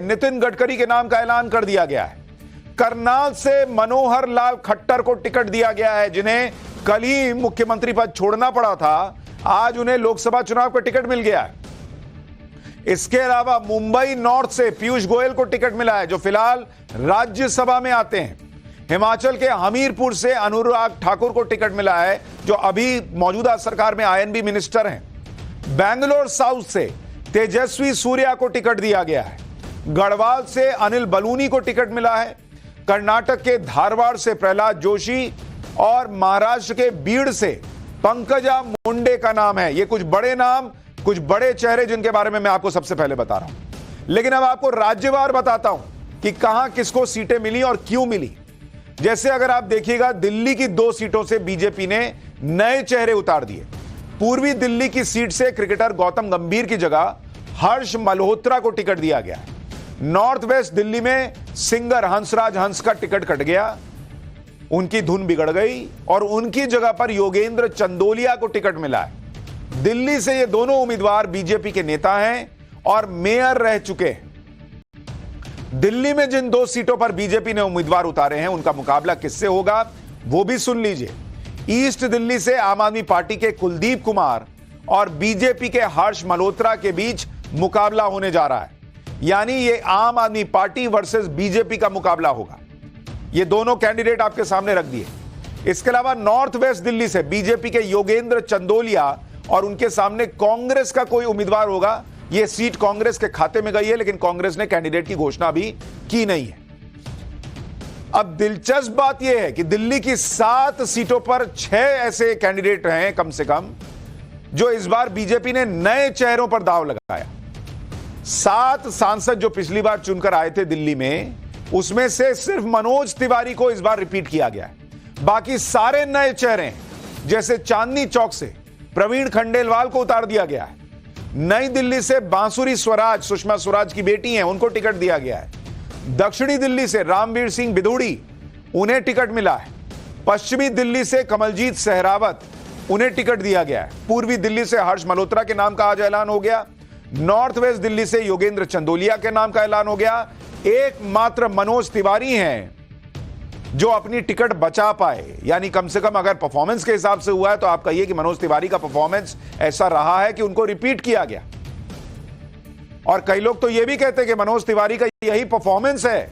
नितिन गडकरी के नाम का ऐलान कर दिया गया है। करनाल से मनोहर लाल खट्टर को टिकट दिया गया है, जिन्हें कल ही मुख्यमंत्री पद छोड़ना पड़ा था। आज उन्हें लोकसभा चुनाव का टिकट मिल गया है। इसके अलावा मुंबई नॉर्थ से पीयूष गोयल को टिकट मिला है, जो फिलहाल राज्यसभा में आते हैं। हिमाचल के हमीरपुर से अनुराग ठाकुर को टिकट मिला है, जो अभी मौजूदा सरकार में आईएनबी मिनिस्टर हैं। बेंगलोर साउथ से तेजस्वी सूर्या को टिकट दिया गया है। गढ़वाल से अनिल बलूनी को टिकट मिला है। कर्नाटक के धारवाड़ से प्रहलाद जोशी और महाराष्ट्र के बीड़ से पंकजा मुंडे का नाम है। ये कुछ बड़े नाम, कुछ बड़े चेहरे, जिनके बारे में मैं आपको सबसे पहले बता रहा हूं। लेकिन अब आपको राज्यवार बताता हूं कि कहां किसको सीटें मिली और क्यों मिली। जैसे अगर आप देखिएगा, दिल्ली की 2 सीटों से बीजेपी ने नए चेहरे उतार दिए। पूर्वी दिल्ली की सीट से क्रिकेटर गौतम गंभीर की जगह हर्ष मल्होत्रा को टिकट दिया गया। नॉर्थ वेस्ट दिल्ली में सिंगर हंसराज हंस का टिकट कट गया, उनकी धुन बिगड़ गई और उनकी जगह पर योगेंद्र चंदोलिया को टिकट मिला है। दिल्ली से ये दोनों उम्मीदवार बीजेपी के नेता हैं और मेयर रह चुके हैं। दिल्ली में जिन 2 सीटों पर बीजेपी ने उम्मीदवार उतारे हैं, उनका मुकाबला किससे होगा वो भी सुन लीजिए। ईस्ट दिल्ली से आम आदमी पार्टी के कुलदीप कुमार और बीजेपी के हर्ष मल्होत्रा के बीच मुकाबला होने जा रहा है। यानी ये आम आदमी पार्टी वर्सेस बीजेपी का मुकाबला होगा। ये दोनों कैंडिडेट आपके सामने रख दिए। इसके अलावा नॉर्थ वेस्ट दिल्ली से बीजेपी के योगेंद्र चंदोलिया और उनके सामने कांग्रेस का कोई उम्मीदवार होगा। यह सीट कांग्रेस के खाते में गई है, लेकिन कांग्रेस ने कैंडिडेट की घोषणा अभी की नहीं है। अब दिलचस्प बात यह है कि दिल्ली की 7 सीटों पर 6 ऐसे कैंडिडेट हैं कम से कम, जो इस बार बीजेपी ने नए चेहरों पर दांव लगाया। 7 सांसद जो पिछली बार चुनकर आए थे दिल्ली में, उसमें से सिर्फ मनोज तिवारी को इस बार रिपीट किया गया है। बाकी सारे नए चेहरे हैं। जैसे चांदनी चौक से प्रवीण खंडेलवाल को उतार दिया गया है। नई दिल्ली से बांसुरी स्वराज, सुषमा स्वराज की बेटी हैं, उनको टिकट दिया गया है। दक्षिणी दिल्ली से रामवीर सिंह बिधूड़ी, उन्हें टिकट मिला है। पश्चिमी दिल्ली से कमलजीत सहरावत, उन्हें टिकट दिया गया है। पूर्वी दिल्ली से हर्ष मल्होत्रा के नाम का आज ऐलान हो गया। नॉर्थ वेस्ट दिल्ली से योगेंद्र चंदोलिया के नाम का ऐलान हो गया। एकमात्र मनोज तिवारी हैं जो अपनी टिकट बचा पाए। यानी कम से कम अगर परफॉर्मेंस के हिसाब से हुआ है तो आप कहिए कि मनोज तिवारी का परफॉर्मेंस ऐसा रहा है कि उनको रिपीट किया गया। और कई लोग तो यह भी कहते हैं कि मनोज तिवारी का यही परफॉर्मेंस है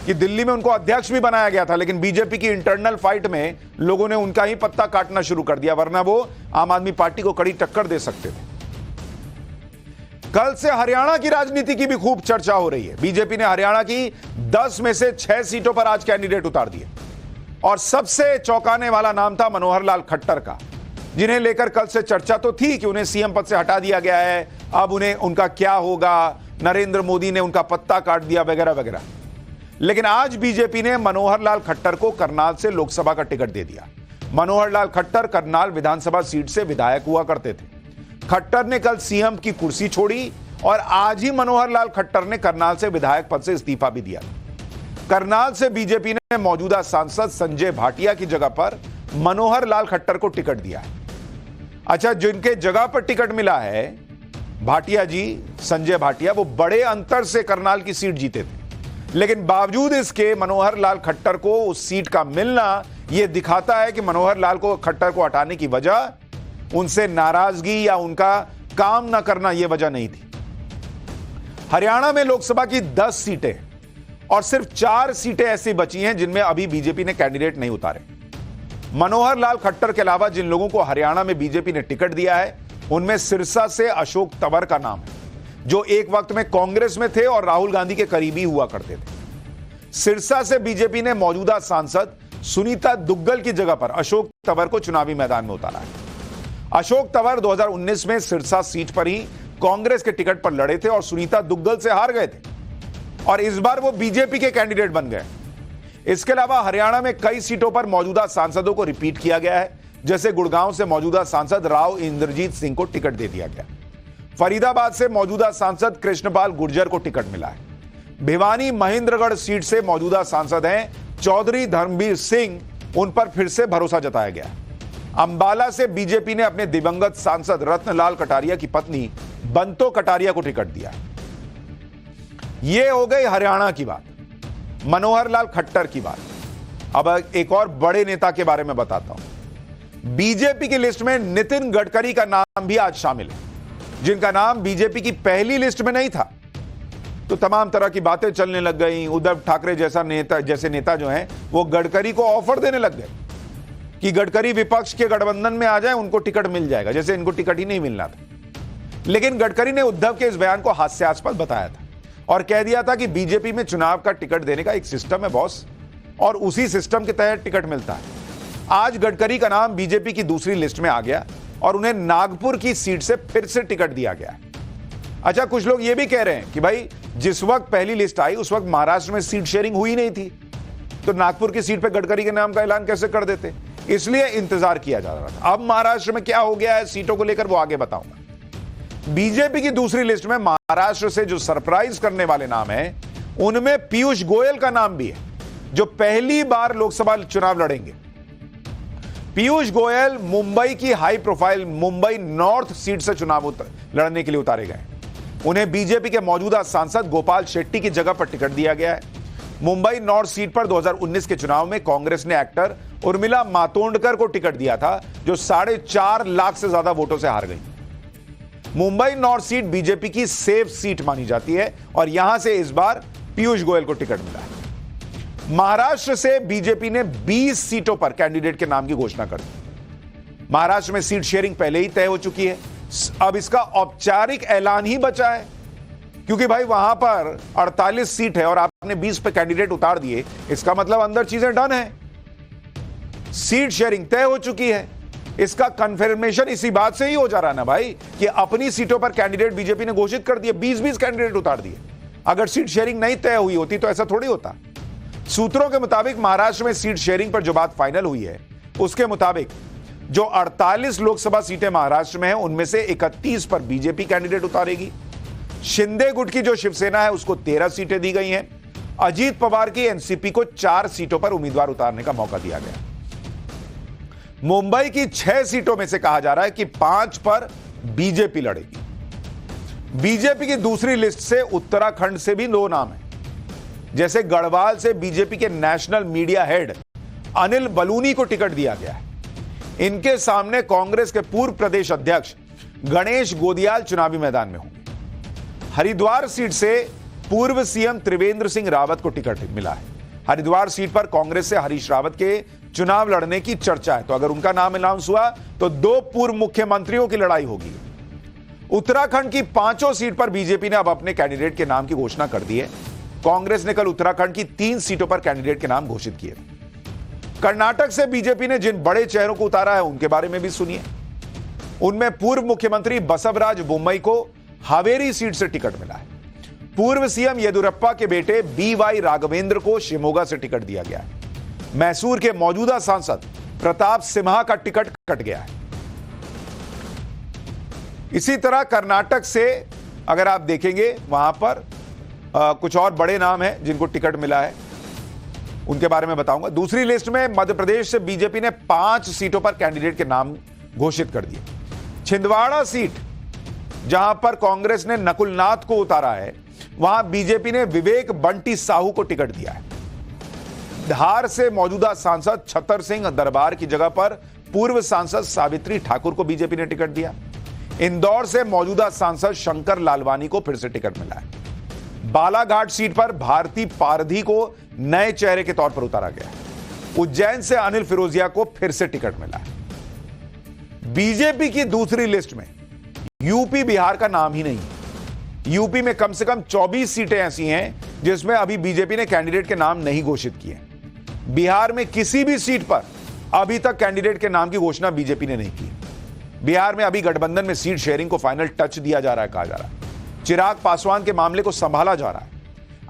कि दिल्ली में उनको अध्यक्ष भी बनाया गया था, लेकिन बीजेपी की इंटरनल फाइट में लोगों ने उनका ही पत्ता काटना शुरू कर दिया, वरना वो आम आदमी पार्टी को कड़ी टक्कर दे सकते थे। कल से हरियाणा की राजनीति की भी खूब चर्चा हो रही है। बीजेपी ने हरियाणा की 10 में से 6 सीटों पर आज कैंडिडेट उतार दिए और सबसे चौंकाने वाला नाम था मनोहर लाल खट्टर का, जिन्हें लेकर कल से चर्चा तो थी कि उन्हें सीएम पद से हटा दिया गया है, अब उन्हें उनका क्या होगा, नरेंद्र मोदी ने उनका पत्ता काट दिया वगैरह वगैरह। लेकिन आज बीजेपी ने मनोहर लाल खट्टर को करनाल से लोकसभा का टिकट दे दिया। मनोहर लाल खट्टर करनाल विधानसभा सीट से विधायक हुआ करते थे। खट्टर ने कल सीएम की कुर्सी छोड़ी और आज ही मनोहर लाल खट्टर ने करनाल से विधायक पद से इस्तीफा भी दिया। करनाल से बीजेपी ने मौजूदा सांसद संजय भाटिया की जगह पर मनोहर लाल खट्टर को टिकट दिया है। अच्छा, जिनके जगह पर टिकट मिला है भाटिया जी, संजय भाटिया, वो बड़े अंतर से करनाल की सीट जीते थे, लेकिन बावजूद इसके मनोहर लाल खट्टर को उस सीट का मिलना यह दिखाता है कि मनोहर लाल को खट्टर को हटाने की वजह उनसे नाराजगी या उनका काम ना करना यह वजह नहीं थी। हरियाणा में लोकसभा की 10 सीटें और सिर्फ 4 सीटें ऐसी बची हैं जिनमें अभी बीजेपी ने कैंडिडेट नहीं उतारे। मनोहर लाल खट्टर के अलावा जिन लोगों को हरियाणा में बीजेपी ने टिकट दिया है, उनमें सिरसा से अशोक तंवर का नाम है, जो एक वक्त में कांग्रेस में थे और राहुल गांधी के करीबी हुआ करते थे। सिरसा से बीजेपी ने मौजूदा सांसद सुनीता दुग्गल की जगह पर अशोक तंवर को चुनावी मैदान में उतारा है। अशोक तंवर 2019 में सिरसा सीट पर ही कांग्रेस के टिकट पर लड़े थे और सुनीता दुग्गल से हार गए थे और इस बार वो बीजेपी के कैंडिडेट बन गए। इसके अलावा हरियाणा में कई सीटों पर मौजूदा सांसदों को रिपीट किया गया है। जैसे गुड़गांव से मौजूदा सांसद राव इंद्रजीत सिंह को टिकट दे दिया गया। फरीदाबाद से मौजूदा सांसद कृष्णपाल गुर्जर को टिकट मिला है। भिवानी महेंद्रगढ़ सीट से मौजूदा सांसद हैं चौधरी धर्मवीर सिंह, उन पर फिर से भरोसा जताया गया। अंबाला से बीजेपी ने अपने दिवंगत सांसद रत्नलाल कटारिया की पत्नी बंतो कटारिया को टिकट दिया। यह हो गई हरियाणा की बात, मनोहर लाल खट्टर की बात। अब एक और बड़े नेता के बारे में बताता हूं। बीजेपी की लिस्ट में नितिन गडकरी का नाम भी आज शामिल है, जिनका नाम बीजेपी की पहली लिस्ट में नहीं था। तो तमाम तरह की बातें चलने लग गई। उद्धव ठाकरे जैसे नेता जो हैं वो गडकरी को ऑफर देने लग गए कि गडकरी विपक्ष के गठबंधन में आ जाए, उनको टिकट मिल जाएगा, जैसे इनको टिकट ही नहीं मिलना था। लेकिन गडकरी ने उद्धव के इस बयान को हास्यास्पद बताया था और कह दिया था कि बीजेपी में चुनाव का टिकट देने का एक सिस्टम है बॉस, और उसी सिस्टम के तहत टिकट मिलता है। आज गडकरी का नाम बीजेपी की दूसरी लिस्ट में आ गया और उन्हें नागपुर की सीट से फिर से टिकट दिया गया है। अच्छा, कुछ लोग यह भी कह रहे हैं कि भाई जिस वक्त पहली लिस्ट आई उस वक्त महाराष्ट्र में सीट शेयरिंग हुई नहीं थी, तो नागपुर की सीट पर गडकरी के नाम का ऐलान कैसे कर देते, इसलिए इंतजार किया जा रहा था। अब महाराष्ट्र में क्या हो गया है सीटों को लेकर वो आगे बताऊंगा। बीजेपी की दूसरी लिस्ट में महाराष्ट्र से जो सरप्राइज करने वाले नाम है उनमें पीयूष गोयल का नाम भी है, जो पहली बार लोकसभा चुनाव लड़ेंगे। पीयूष गोयल मुंबई की high profile Mumbai north seat से चुनाव लड़ने के लिए उतारे गए। उन्हें बीजेपी के मौजूदा सांसद गोपाल शेट्टी की जगह पर टिकट दिया गया है। मुंबई नॉर्थ सीट पर 2019 के चुनाव में कांग्रेस ने एक्टर उर्मिला मातोंडकर को टिकट दिया था, जो 4.5 लाख से ज्यादा वोटों से हार गई। मुंबई नॉर्थ सीट बीजेपी की सेफ सीट मानी जाती है और यहां से इस बार पीयूष गोयल को टिकट मिला है। महाराष्ट्र से बीजेपी ने 20 सीटों पर कैंडिडेट के नाम की घोषणा कर दी। महाराष्ट्र में सीट शेयरिंग पहले ही तय हो चुकी है, अब इसका औपचारिक ऐलान ही बचा है, क्योंकि भाई वहां पर 48 सीट है और आपने 20 पे कैंडिडेट उतार दिए, इसका मतलब अंदर चीजें डन है, सीट शेयरिंग तय हो चुकी है। इसका कंफर्मेशन इसी बात से ही हो जा रहा है ना भाई कि अपनी सीटों पर कैंडिडेट बीजेपी ने घोषित कर दिए, 20-20 कैंडिडेट उतार दिए। अगर सीट शेयरिंग नहीं तय हुई होती तो ऐसा थोड़ी होता। सूत्रों के मुताबिक महाराष्ट्र में सीट शेयरिंग पर जो बात फाइनल हुई है उसके मुताबिक जो 48 लोकसभा सीटें महाराष्ट्र में हैं उनमें से 31 पर बीजेपी कैंडिडेट उतारेगी। शिंदे गुट की जो शिवसेना है उसको 13 सीटें दी गई हैं। अजीत पवार की एनसीपी को 4 सीटों पर उम्मीदवार उतारने का मौका दिया गया। मुंबई की 6 सीटों में से कहा जा रहा है कि 5 पर बीजेपी लड़ेगी। बीजेपी की दूसरी लिस्ट से उत्तराखंड से भी 2 नाम हैं, जैसे गढ़वाल से बीजेपी के national media head Anil Baluni को टिकट दिया गया है। इनके सामने कांग्रेस के पूर्व प्रदेश अध्यक्ष गणेश गोदियाल चुनावी मैदान में होंगे। हरिद्वार सीट से पूर्व सीएम त्रिवेंद्र सिंह रावत को टिकट मिला है। हरिद्वार सीट पर कांग्रेस से हरीश रावत के चुनाव लड़ने की चर्चा है, तो अगर उनका नाम अनाउंस हुआ तो 2 पूर्व मुख्यमंत्रियों की लड़ाई होगी। उत्तराखंड की 5 सीट पर बीजेपी ने अब अपने कैंडिडेट के नाम की घोषणा कर दी है। कांग्रेस ने कल उत्तराखंड की 3 सीटों पर कैंडिडेट के नाम घोषित किए। कर्नाटक से बीजेपी ने जिन बड़े चेहरों को उतारा है उनके बारे में भी सुनिए। उनमें पूर्व मुख्यमंत्री बसवराज बोम्मई को हावेरी सीट से टिकट मिला है। पूर्व सीएम येदियुरप्पा के बेटे बीवाई राघवेंद्र को शिमोगा से टिकट दिया गया है। मैसूर के मौजूदा सांसद प्रताप सिम्हा का टिकट कट गया है। इसी तरह कर्नाटक से अगर आप देखेंगे वहां पर कुछ और बड़े नाम हैं जिनको टिकट मिला है, उनके बारे में बताऊंगा। दूसरी लिस्ट में मध्य प्रदेश से बीजेपी ने 5 सीटों पर कैंडिडेट के नाम घोषित कर दिए। छिंदवाड़ा सीट जहां पर कांग्रेस ने नकुलनाथ को उतारा है, वहां बीजेपी ने विवेक बंटी साहू को टिकट दिया है। धार से मौजूदा सांसद छतर सिंह दरबार की जगह पर पूर्व सांसद सावित्री ठाकुर को बीजेपी ने टिकट दिया। इंदौर से मौजूदा सांसद शंकर लालवानी को फिर से टिकट मिला है। बालाघाट सीट पर भारती पारधी को नए चेहरे के तौर पर उतारा गया है। उज्जैन से अनिल फिरोजिया को फिर से टिकट मिला है। बीजेपी की दूसरी लिस्ट में यूपी बिहार का नाम ही नहीं है। यूपी में कम से कम 24 सीटें ऐसी हैं जिसमें अभी बीजेपी ने कैंडिडेट के नाम नहीं घोषित किए। बिहार में किसी भी सीट पर अभी तक कैंडिडेट के नाम की घोषणा बीजेपी ने नहीं की। बिहार में अभी गठबंधन में सीट शेयरिंग को फाइनल टच दिया जा रहा है, कहा जा रहा है। चिराग पासवान के मामले को संभाला जा रहा है।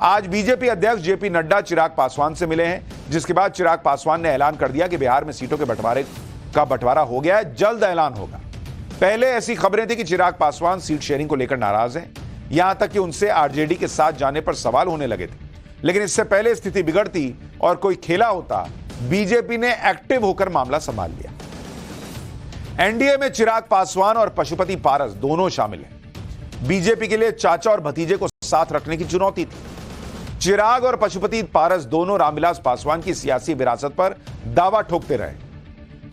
आज बीजेपी अध्यक्ष जेपी नड्डा चिराग पासवान से मिले हैं, जिसके बाद चिराग पासवान ने ऐलान कर दिया कि बिहार में सीटों के बंटवारा हो गया है, जल्द ऐलान होगा। पहले ऐसी खबरें थी कि चिराग पासवान सीट शेयरिंग को लेकर नाराज हैं, यहां तक कि उनसे आरजेडी के साथ जाने पर सवाल होने लगे थे। लेकिन इससे पहले स्थिति बिगड़ती और कोई खेला होता, बीजेपी ने एक्टिव होकर मामला संभाल लिया। एनडीए में चिराग पासवान और पशुपति पारस दोनों शामिल हैं। बीजेपी के लिए चाचा और भतीजे को साथ रखने की चुनौती थी। चिराग और पशुपति पारस दोनों रामविलास पासवान की सियासी विरासत पर दावा ठोकते रहे।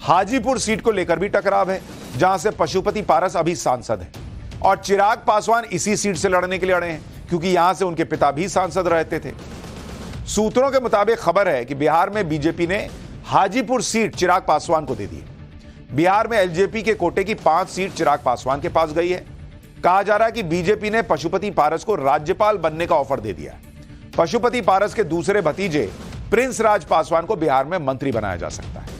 हाजीपुर सीट को लेकर भी टकराव है, जहां से पशुपति पारस अभी सांसद हैं और चिराग पासवान इसी सीट से लड़ने के लिए अड़े हैं, क्योंकि यहां से उनके पिता भी सांसद रहते थे। सूत्रों के मुताबिक खबर है कि बिहार में बीजेपी ने हाजीपुर सीट चिराग पासवान को दे दी है। बिहार में एलजेपी के कोटे की 5 सीट चिराग पासवान के पास गई है। कहा जा रहा है कि बीजेपी ने पशुपति पारस को राज्यपाल बनने का ऑफर दे दिया है। पशुपति पारस के दूसरे भतीजे प्रिंस राज पासवान को बिहार में मंत्री बनाया जा सकता है।